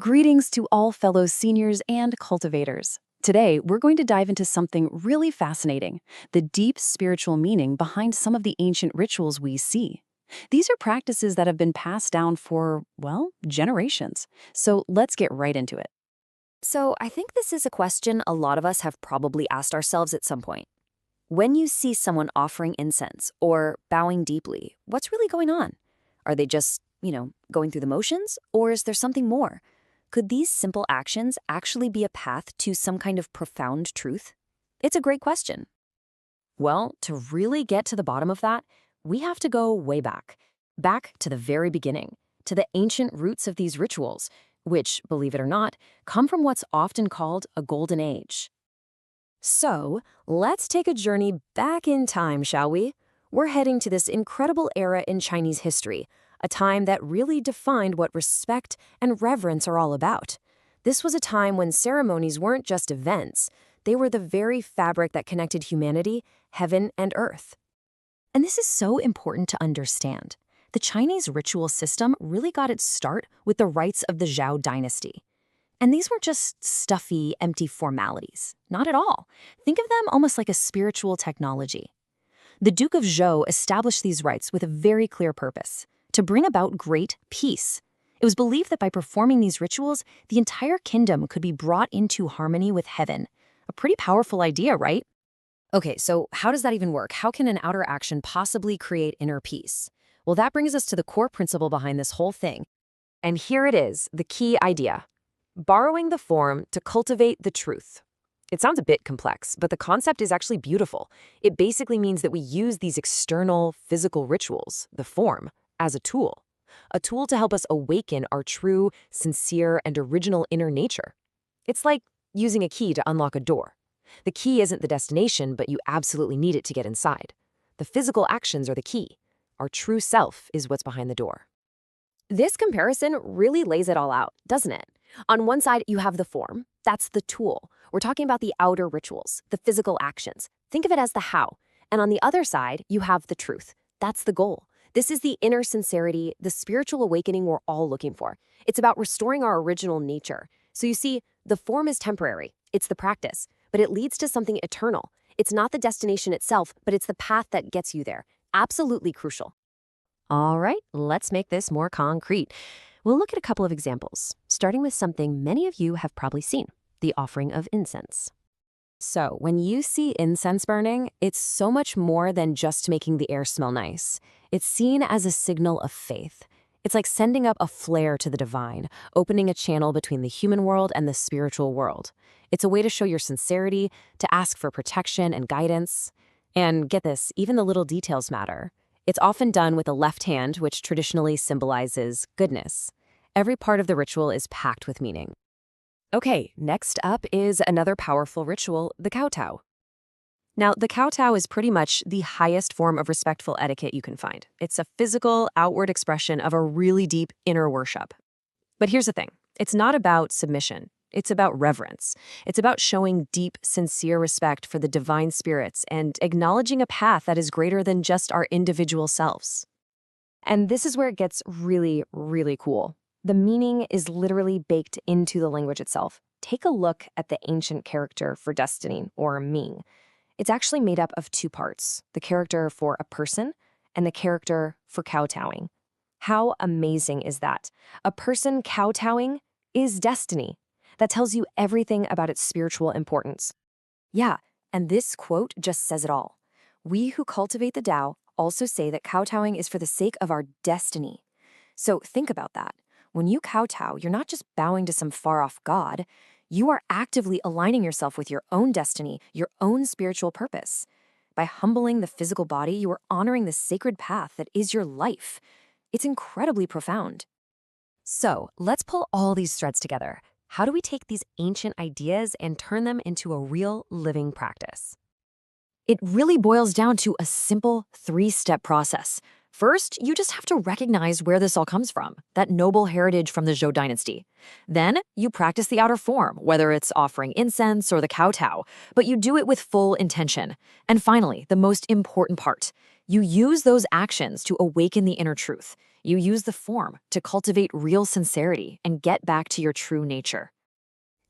Greetings to all fellow seniors and cultivators. Today, we're going to dive into something really fascinating, the deep spiritual meaning behind some of the ancient rituals we see. These are practices that have been passed down for, well, generations. So let's get right into it. So, I think this is a question a lot of us have probably asked ourselves at some point. When you see someone offering incense or bowing deeply, what's really going on? Are they just, going through the motions? Or is there something more? Could these simple actions actually be a path to some kind of profound truth? It's a great question. Well, to really get to the bottom of that, we have to go way back to the very beginning, to the ancient roots of these rituals, which, believe it or not, come from what's often called a golden age. So, let's take a journey back in time, shall we? We're heading to this incredible era in Chinese history, a time that really defined what respect and reverence are all about. This was a time when ceremonies weren't just events, they were the very fabric that connected humanity, heaven, and earth. And this is so important to understand. The Chinese ritual system really got its start with the rites of the Zhou Dynasty. And these weren't just stuffy, empty formalities. Not at all. Think of them almost like a spiritual technology. The Duke of Zhou established these rites with a very clear purpose: to bring about great peace. It was believed that by performing these rituals, the entire kingdom could be brought into harmony with heaven. A pretty powerful idea, right? Okay, so how does that even work? How can an outer action possibly create inner peace? Well, that brings us to the core principle behind this whole thing. And here it is, the key idea: borrowing the form to cultivate the truth. It sounds a bit complex, but the concept is actually beautiful. It basically means that we use these external, physical rituals, the form, as a tool to help us awaken our true, sincere, and original inner nature. It's like using a key to unlock a door. The key isn't the destination, but you absolutely need it to get inside. The physical actions are the key. Our true self is what's behind the door. This comparison really lays it all out, doesn't it? On one side, you have the form. That's the tool. We're talking about the outer rituals, the physical actions. Think of it as the how. And on the other side, you have the truth. That's the goal. This is the inner sincerity, the spiritual awakening we're all looking for. It's about restoring our original nature. So you see, the form is temporary. It's the practice, but it leads to something eternal. It's not the destination itself, but it's the path that gets you there. Absolutely crucial. All right, let's make this more concrete. We'll look at a couple of examples, starting with something many of you have probably seen: the offering of incense. So, when you see incense burning, it's so much more than just making the air smell nice. It's seen as a signal of faith. It's like sending up a flare to the divine, opening a channel between the human world and the spiritual world. It's a way to show your sincerity, to ask for protection and guidance. And get this, even the little details matter. It's often done with the left hand, which traditionally symbolizes goodness. Every part of the ritual is packed with meaning. Okay, next up is another powerful ritual, the Kowtow. Now, the Kowtow is pretty much the highest form of respectful etiquette you can find. It's a physical, outward expression of a really deep inner worship. But here's the thing. It's not about submission. It's about reverence. It's about showing deep, sincere respect for the divine spirits and acknowledging a path that is greater than just our individual selves. And this is where it gets really, really cool. The meaning is literally baked into the language itself. Take a look at the ancient character for destiny, or Ming. It's actually made up of two parts: the character for a person and the character for kowtowing. How amazing is that? A person kowtowing is destiny. That tells you everything about its spiritual importance. Yeah, and this quote just says it all. We who cultivate the Tao also say that kowtowing is for the sake of our destiny. So think about that. When you kowtow, you're not just bowing to some far-off god. You are actively aligning yourself with your own destiny, your own spiritual purpose. By humbling the physical body, you are honoring the sacred path that is your life. It's incredibly profound. So, let's pull all these threads together. How do we take these ancient ideas and turn them into a real living practice? It really boils down to a simple 3-step process. First, you just have to recognize where this all comes from, that noble heritage from the Zhou Dynasty. Then, you practice the outer form, whether it's offering incense or the kowtow, but you do it with full intention. And finally, the most important part, you use those actions to awaken the inner truth. You use the form to cultivate real sincerity and get back to your true nature.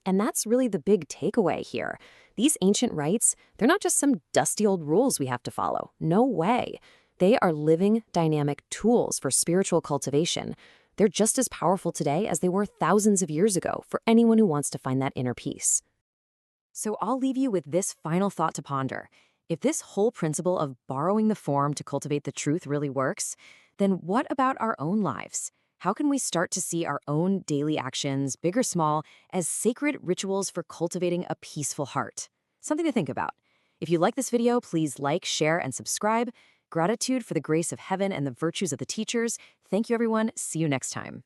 And that's really the big takeaway here. These ancient rites, they're not just some dusty old rules we have to follow. No way. They are living, dynamic tools for spiritual cultivation. They're just as powerful today as they were thousands of years ago for anyone who wants to find that inner peace. So I'll leave you with this final thought to ponder. If this whole principle of borrowing the form to cultivate the truth really works, then what about our own lives? How can we start to see our own daily actions, big or small, as sacred rituals for cultivating a peaceful heart? Something to think about. If you like this video, please like, share, and subscribe. Gratitude for the grace of heaven and the virtues of the teachers. Thank you, everyone. See you next time.